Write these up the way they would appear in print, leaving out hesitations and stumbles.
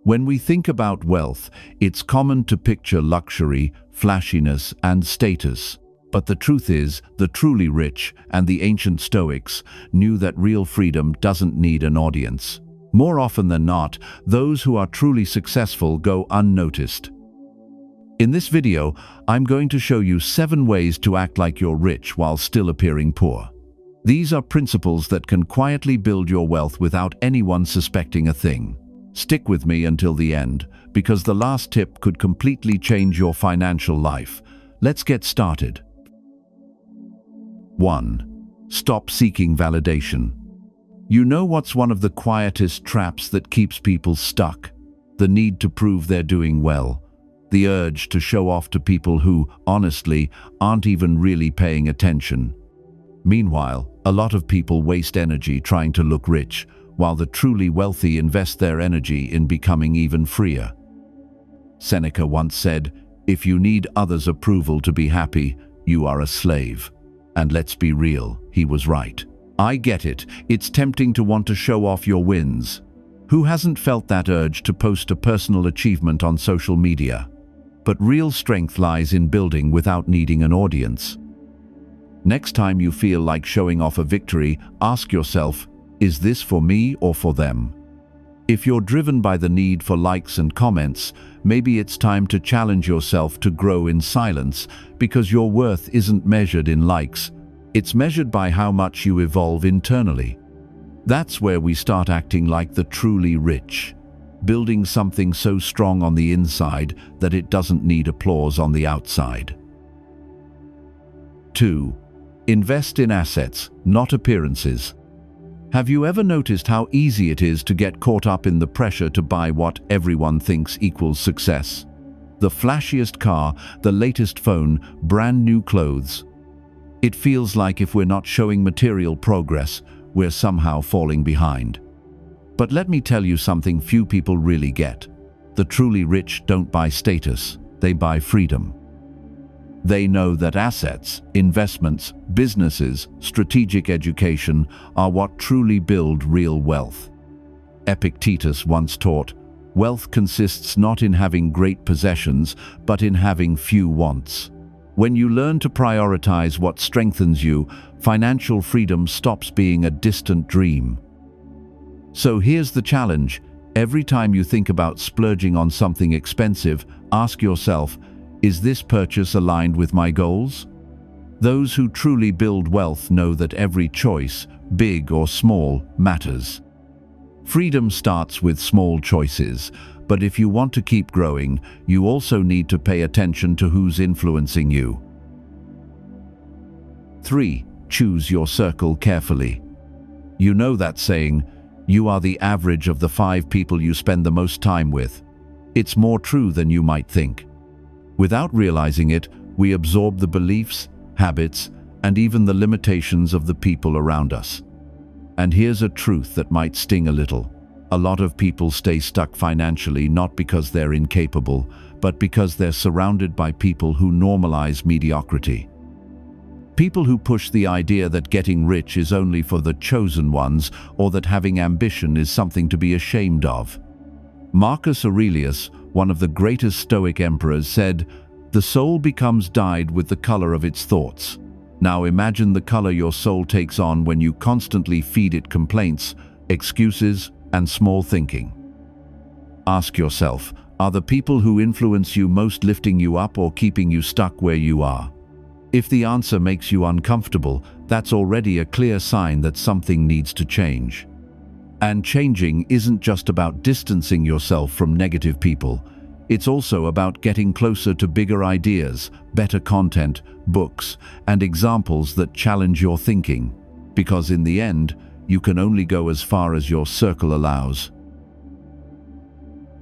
When we think about wealth, it's common to picture luxury, flashiness, and status. But the truth is, the truly rich and the ancient Stoics knew that real freedom doesn't need an audience. More often than not, those who are truly successful go unnoticed. In this video, I'm going to show you 7 ways to act like you're rich while still appearing poor. These are principles that can quietly build your wealth without anyone suspecting a thing. Stick with me until the end, because the last tip could completely change your financial life. Let's get started. 1. Stop seeking validation. You know what's one of the quietest traps that keeps people stuck? The need to prove they're doing well. The urge to show off to people who, honestly, aren't even really paying attention. Meanwhile, a lot of people waste energy trying to look rich, while the truly wealthy invest their energy in becoming even freer. Seneca once said, "If you need others' approval to be happy, you are a slave." And let's be real, he was right. I get it, it's tempting to want to show off your wins. Who hasn't felt that urge to post a personal achievement on social media? But real strength lies in building without needing an audience. Next time you feel like showing off a victory, ask yourself, is this for me or for them? If you're driven by the need for likes and comments, maybe it's time to challenge yourself to grow in silence, because your worth isn't measured in likes. It's measured by how much you evolve internally. That's where we start acting like the truly rich, building something so strong on the inside that it doesn't need applause on the outside. 2. Invest in assets, not appearances. Have you ever noticed how easy it is to get caught up in the pressure to buy what everyone thinks equals success? The flashiest car, the latest phone, brand new clothes. It feels like if we're not showing material progress, we're somehow falling behind. But let me tell you something few people really get. The truly rich don't buy status, they buy freedom. They know that assets, investments, businesses, strategic education are what truly build real wealth. Epictetus once taught, "Wealth consists not in having great possessions, but in having few wants." When you learn to prioritize what strengthens you, financial freedom stops being a distant dream. So here's the challenge. Every time you think about splurging on something expensive, ask yourself, is this purchase aligned with my goals? Those who truly build wealth know that every choice, big or small, matters. Freedom starts with small choices, but if you want to keep growing, you also need to pay attention to who's influencing you. 3. Choose your circle carefully. You know that saying, you are the average of the 5 people you spend the most time with. It's more true than you might think. Without realizing it, we absorb the beliefs, habits, and even the limitations of the people around us. And here's a truth that might sting a little. A lot of people stay stuck financially not because they're incapable, but because they're surrounded by people who normalize mediocrity. People who push the idea that getting rich is only for the chosen ones, or that having ambition is something to be ashamed of. Marcus Aurelius, one of the greatest Stoic emperors, said, "The soul becomes dyed with the color of its thoughts." Now imagine the color your soul takes on when you constantly feed it complaints, excuses, and small thinking. Ask yourself, are the people who influence you most lifting you up or keeping you stuck where you are? If the answer makes you uncomfortable, that's already a clear sign that something needs to change. And changing isn't just about distancing yourself from negative people. It's also about getting closer to bigger ideas, better content, books, and examples that challenge your thinking. Because in the end, you can only go as far as your circle allows.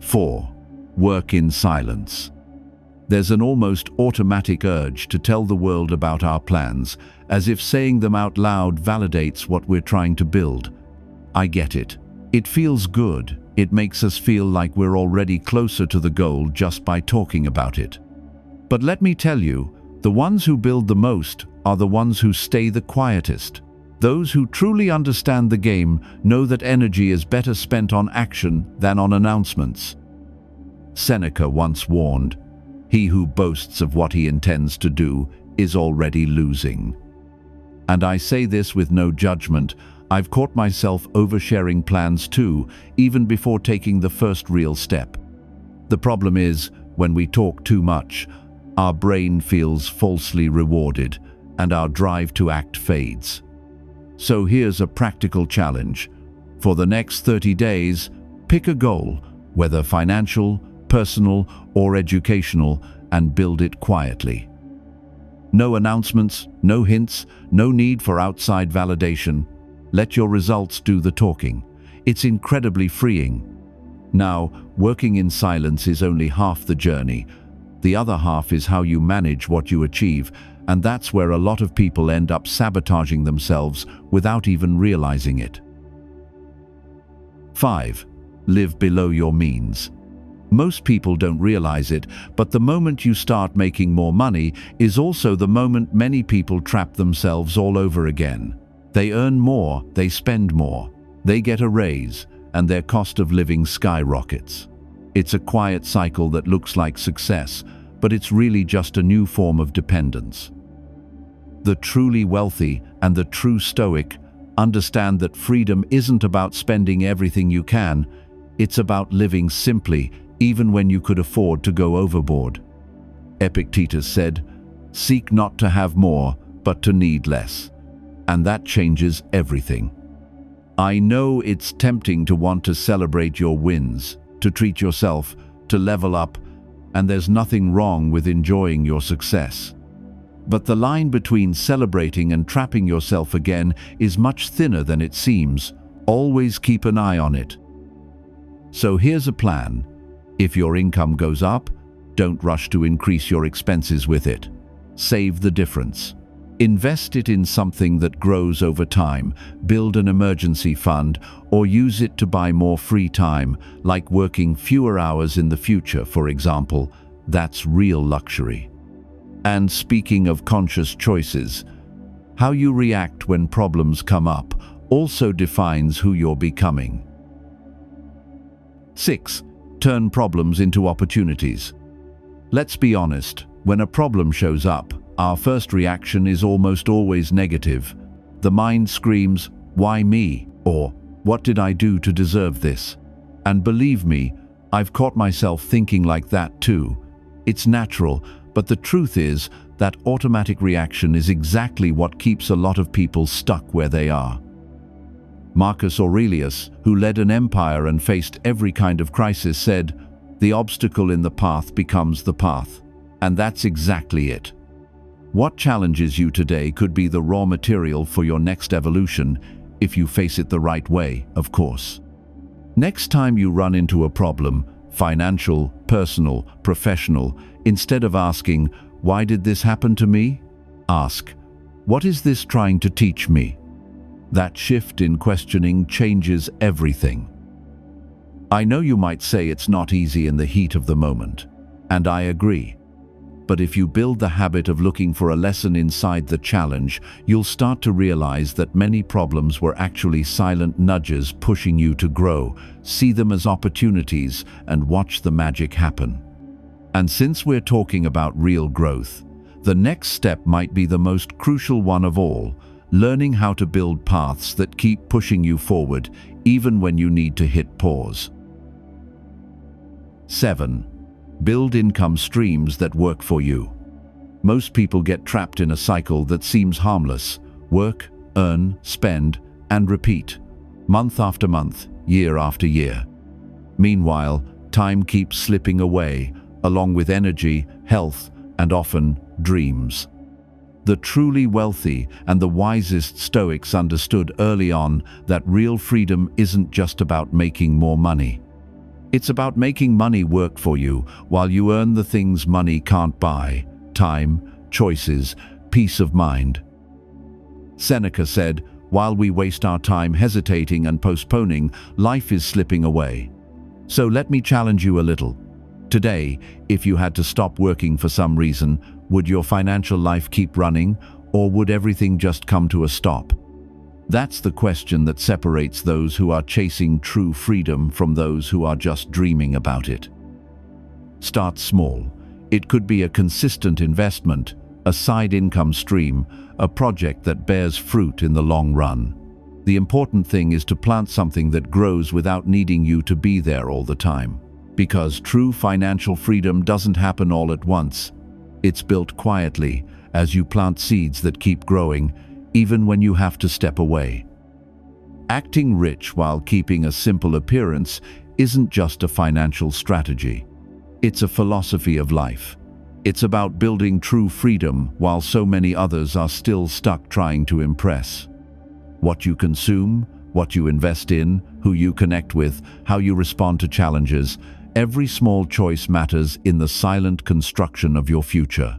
4. Work in silence. There's an almost automatic urge to tell the world about our plans, as if saying them out loud validates what we're trying to build. I get it. It feels good. It makes us feel like we're already closer to the goal just by talking about it. But let me tell you, the ones who build the most are the ones who stay the quietest. Those who truly understand the game know that energy is better spent on action than on announcements. Seneca once warned, "He who boasts of what he intends to do is already losing." And I say this with no judgment. I've caught myself oversharing plans too, even before taking the first real step. The problem is, when we talk too much, our brain feels falsely rewarded, and our drive to act fades. So here's a practical challenge. For the next 30 days, pick a goal, whether financial, personal, or educational, and build it quietly. No announcements, no hints, no need for outside validation. Let your results do the talking. It's incredibly freeing. Now, working in silence is only half the journey. The other half is how you manage what you achieve, and that's where a lot of people end up sabotaging themselves without even realizing it. 5. Live below your means. Most people don't realize it, but the moment you start making more money is also the moment many people trap themselves all over again. They earn more, they spend more, they get a raise, and their cost of living skyrockets. It's a quiet cycle that looks like success, but it's really just a new form of dependence. The truly wealthy and the true Stoic understand that freedom isn't about spending everything you can, it's about living simply, even when you could afford to go overboard. Epictetus said, "Seek not to have more, but to need less." And that changes everything. I know it's tempting to want to celebrate your wins, to treat yourself, to level up, and there's nothing wrong with enjoying your success. But the line between celebrating and trapping yourself again is much thinner than it seems. Always keep an eye on it. So here's a plan. If your income goes up, don't rush to increase your expenses with it. Save the difference. Invest it in something that grows over time, build an emergency fund, or use it to buy more free time, like working fewer hours in the future, for example. That's real luxury. And speaking of conscious choices, how you react when problems come up also defines who you're becoming. 6. Turn problems into opportunities. Let's be honest, when a problem shows up, our first reaction is almost always negative. The mind screams, "Why me?" or "What did I do to deserve this?" And believe me, I've caught myself thinking like that too. It's natural, but the truth is that automatic reaction is exactly what keeps a lot of people stuck where they are. Marcus Aurelius, who led an empire and faced every kind of crisis, said, "The obstacle in the path becomes the path." And that's exactly it. What challenges you today could be the raw material for your next evolution, if you face it the right way, of course. Next time you run into a problem, financial, personal, professional, instead of asking, "Why did this happen to me?" ask, "What is this trying to teach me?" That shift in questioning changes everything. I know you might say it's not easy in the heat of the moment, and I agree. But if you build the habit of looking for a lesson inside the challenge, you'll start to realize that many problems were actually silent nudges pushing you to grow. See them as opportunities and watch the magic happen. And since we're talking about real growth, the next step might be the most crucial one of all, learning how to build paths that keep pushing you forward, even when you need to hit pause. 7. Build income streams that work for you. Most people get trapped in a cycle that seems harmless. Work, earn, spend, and repeat. Month after month, year after year. Meanwhile, time keeps slipping away, along with energy, health, and often dreams. The truly wealthy and the wisest Stoics understood early on that real freedom isn't just about making more money. It's about making money work for you while you earn the things money can't buy: time, choices, peace of mind. Seneca said, "While we waste our time hesitating and postponing, life is slipping away." So let me challenge you a little. Today, if you had to stop working for some reason, would your financial life keep running, or would everything just come to a stop? That's the question that separates those who are chasing true freedom from those who are just dreaming about it. Start small. It could be a consistent investment, a side income stream, a project that bears fruit in the long run. The important thing is to plant something that grows without needing you to be there all the time. Because true financial freedom doesn't happen all at once. It's built quietly, as you plant seeds that keep growing, even when you have to step away. Acting rich while keeping a simple appearance isn't just a financial strategy. It's a philosophy of life. It's about building true freedom while so many others are still stuck trying to impress. What you consume, what you invest in, who you connect with, how you respond to challenges, every small choice matters in the silent construction of your future.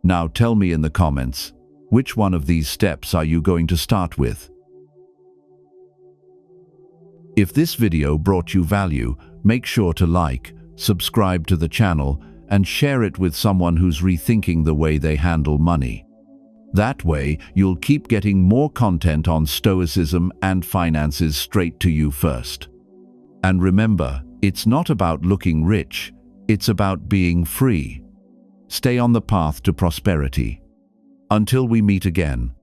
Now tell me in the comments, which one of these steps are you going to start with? If this video brought you value, make sure to like, subscribe to the channel, and share it with someone who's rethinking the way they handle money. That way, you'll keep getting more content on Stoicism and finances straight to you first. And remember, it's not about looking rich, it's about being free. Stay on the path to prosperity. Until we meet again,